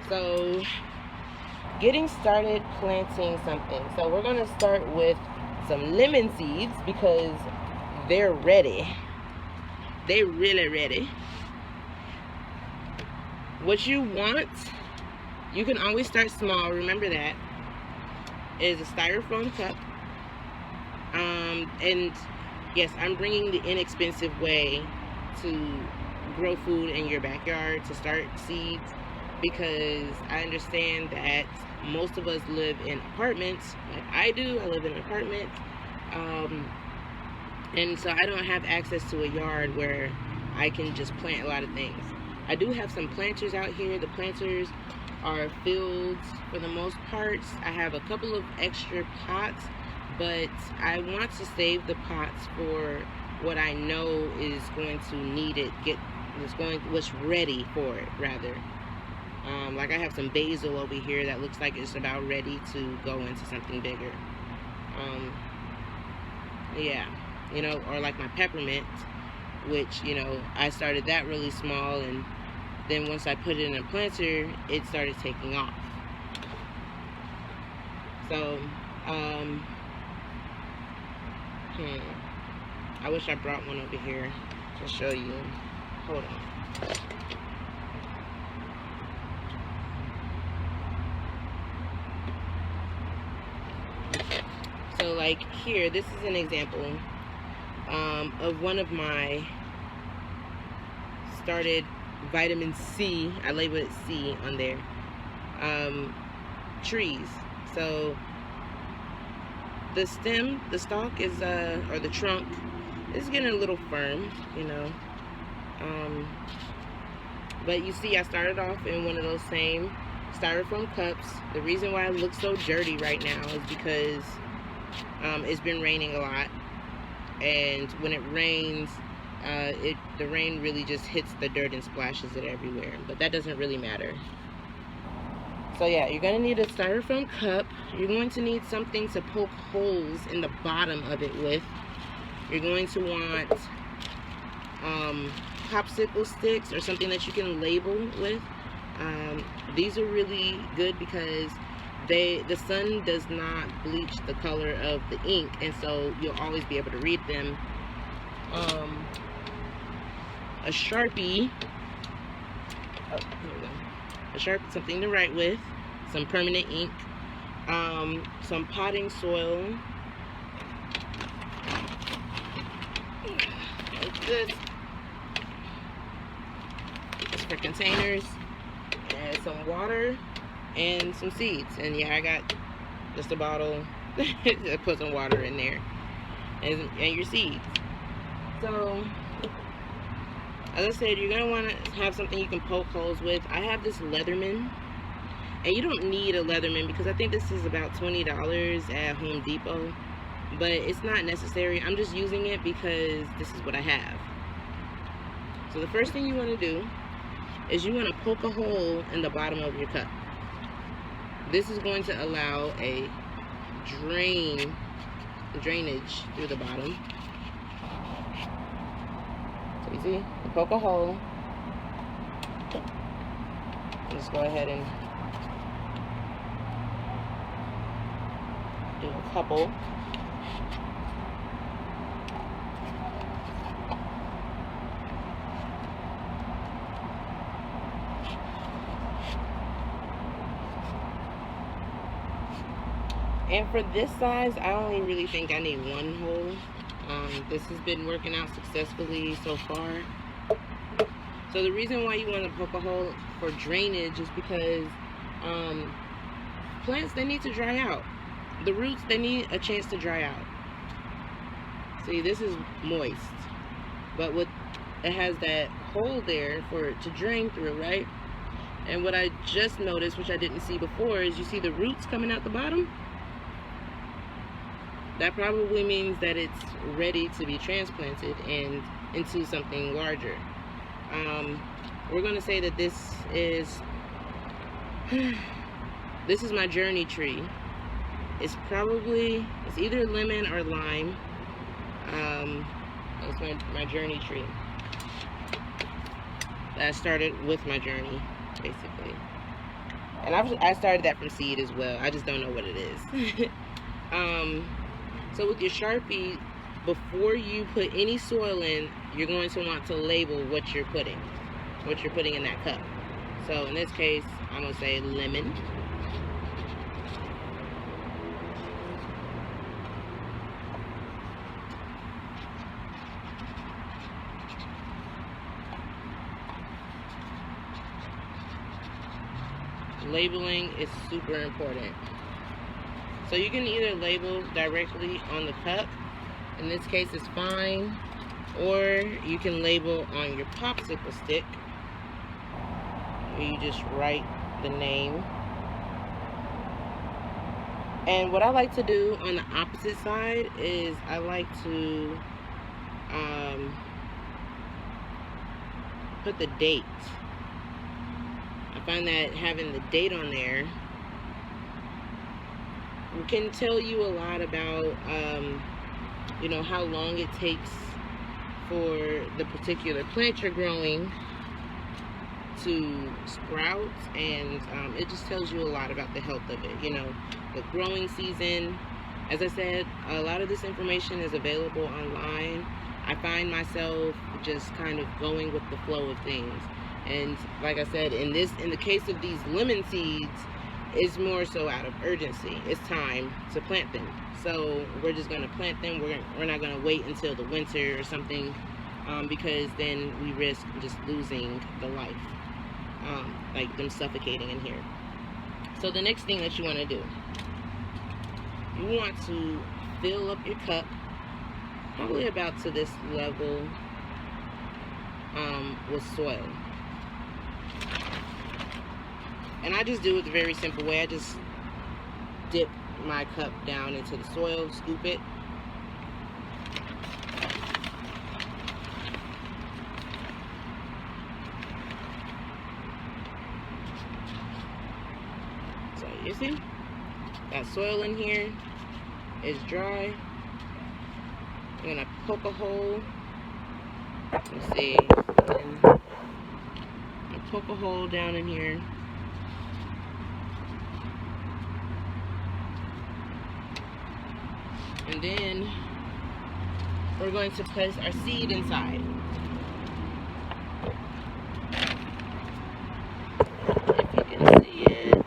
So, getting started planting something. So we're going to start with some lemon seeds because they're ready. They're really ready. What you want, you can always start small, remember that, is a styrofoam cup. And yes, I'm bringing the inexpensive way to grow food in your backyard, to start seeds, because I understand that most of us live in apartments, like I do. I live in an apartment, and so I don't have access to a yard where I can just plant a lot of things. I do have some planters out here. The planters are filled for the most part. I have a couple of extra pots, but I want to save the pots for what I know is going to need it, what's ready for it, rather. Like I have some basil over here that looks like it's about ready to go into something bigger. Yeah, or like my peppermint, which, I started that really small, and then once I put it in a planter, it started taking off. So, I wish I brought one over here to show you. Hold on. So like here, this is an example of one of my started vitamin C, I labeled it C on there, trees. So the stem, the stalk is, or the trunk is getting a little firm, but you see I started off in one of those same styrofoam cups. The reason why it looks so dirty right now is because it's been raining a lot, and when it rains, the rain really just hits the dirt and splashes it everywhere, but that doesn't really matter. So yeah, you're going to need a styrofoam cup. You're going to need something to poke holes in the bottom of it with. You're going to want popsicle sticks or something that you can label with. These are really good because the sun does not bleach the color of the ink, and so you'll always be able to read them. A Sharpie, a Sharpie, something to write with, some permanent ink, some potting soil, like this. It's for containers, and some water, and some seeds. And yeah, I got just a bottle. I put some water in there, and your seeds. So, as I said, you're going to want to have something you can poke holes with. I have this Leatherman, and you don't need a Leatherman because I think this is about $20 at Home Depot, but it's not necessary. I'm just using it because this is what I have. So the first thing you want to do is you want to poke a hole in the bottom of your cup. This is going to allow a drainage through the bottom. So you see, you poke a hole. Just go ahead and do a couple. And for this size, I only really think I need one hole. This has been working out successfully so far. So the reason why you want to poke a hole for drainage is because plants, they need to dry out. The roots, they need a chance to dry out. See, this is moist, but it has that hole there for it to drain through, right? And what I just noticed, which I didn't see before, is you see the roots coming out the bottom? That probably means that it's ready to be transplanted and into something larger. We're going to say that this is my journey tree. It's either lemon or lime. It's my journey tree. That started with my journey, basically. And I started that from seed as well. I just don't know what it is. So with your Sharpie, before you put any soil in, you're going to want to label what you're putting in that cup. So in this case, I'm going to say lemon. Labeling is super important. So you can either label directly on the cup, in this case it's fine, or you can label on your popsicle stick, where you just write the name. And what I like to do on the opposite side is I like to put the date. I find that having the date on there can tell you a lot about you know, how long it takes for the particular plant you're growing to sprout, and it just tells you a lot about the health of it. You know, the growing season. As I said, a lot of this information is available online. I find myself just kind of going with the flow of things. And like I said, in the case of these lemon seeds, it's more so out of urgency. It's time to plant them. So we're just going to plant them. We're not going to wait until the winter or something, because then we risk just losing the life, like them suffocating in here. So the next thing that you want to do, you want to fill up your cup probably about to this level with soil. And I just do it the very simple way. I just dip my cup down into the soil, scoop it. So you see, got soil in here. It's dry. I'm gonna poke a hole. Let's see. And I poke a hole down in here. And then we're going to place our seed inside. If you can see it.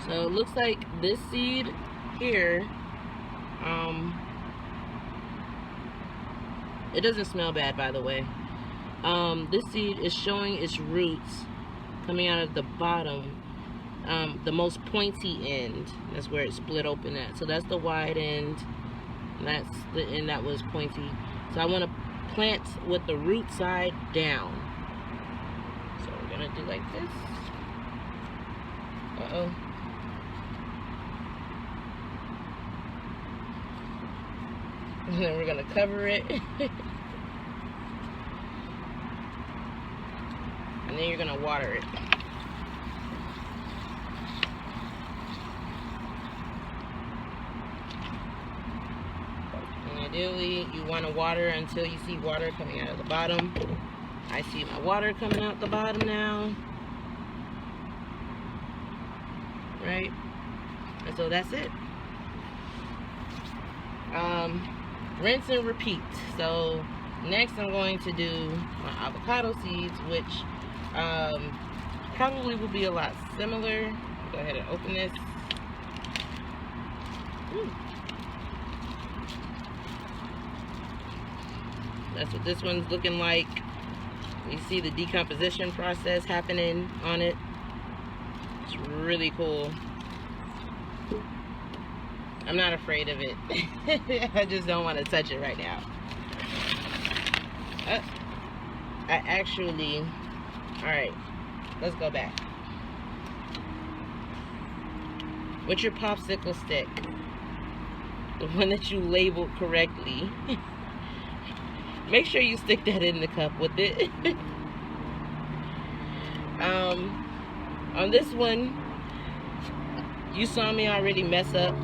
So it looks like this seed here, it doesn't smell bad, by the way. This seed is showing its roots coming out of the bottom, the most pointy end. That's where it split open at. So that's the wide end, and that's the end that was pointy. So I want to plant with the root side down. So we're gonna do like this. Uh-oh. And then we're gonna cover it. And then you're gonna water it. And ideally, you want to water until you see water coming out of the bottom. I see my water coming out the bottom now. Right? And so that's it. Rinse and repeat. So next I'm going to do my avocado seeds, which probably will be a lot similar. Go ahead and open this. That's what this one's looking like. You see the decomposition process happening on it. It's really cool. I'm not afraid of it. I just don't want to touch it right now. I actually... Alright, let's go back. With your popsicle stick, the one that you labeled correctly, make sure you stick that in the cup with it. On this one, you saw me already mess up,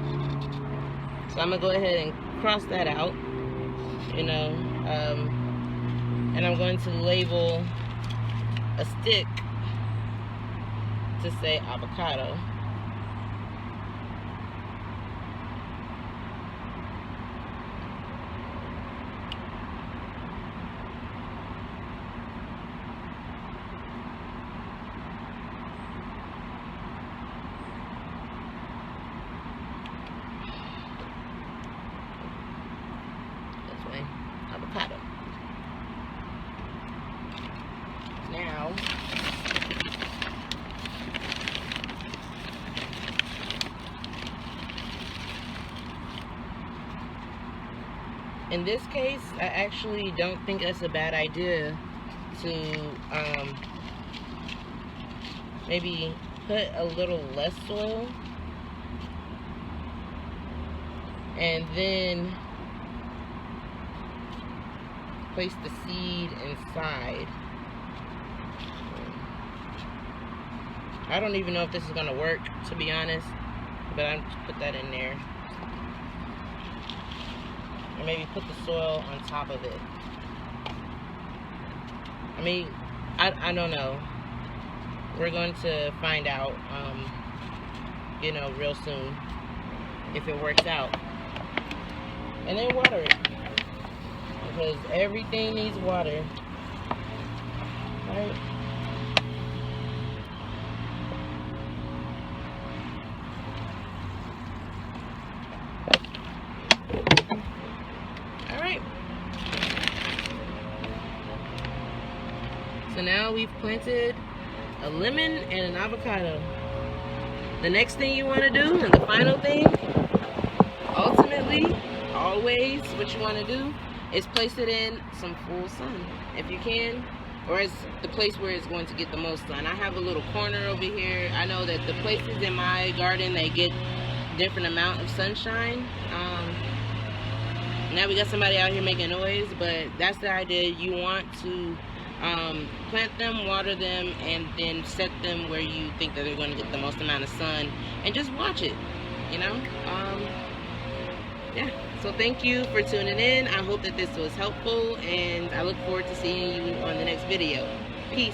so I'm gonna go ahead and cross that out, you know, and I'm going to label a stick to say avocado. Avocado. Now, in this case, I actually don't think that's a bad idea to maybe put a little less soil and then place the seed inside. I don't even know if this is gonna work, to be honest, but I'm just put that in there. And maybe put the soil on top of it. I mean, I don't know. We're going to find out, you know, real soon if it works out. And then water it, because everything needs water, right? All right. So now we've planted a lemon and an avocado. The next thing you want to do, and the final thing, ultimately, always what you want to do is place it in some full sun, if you can, or it's the place where it's going to get the most sun. I have a little corner over here. I know that the places in my garden, they get different amount of sunshine. Now we got somebody out here making noise, but that's the idea. You want to plant them, water them, and then set them where you think that they're going to get the most amount of sun, and just watch it, you know. Yeah, so thank you for tuning in. I hope that this was helpful, and I look forward to seeing you on the next video. Peace.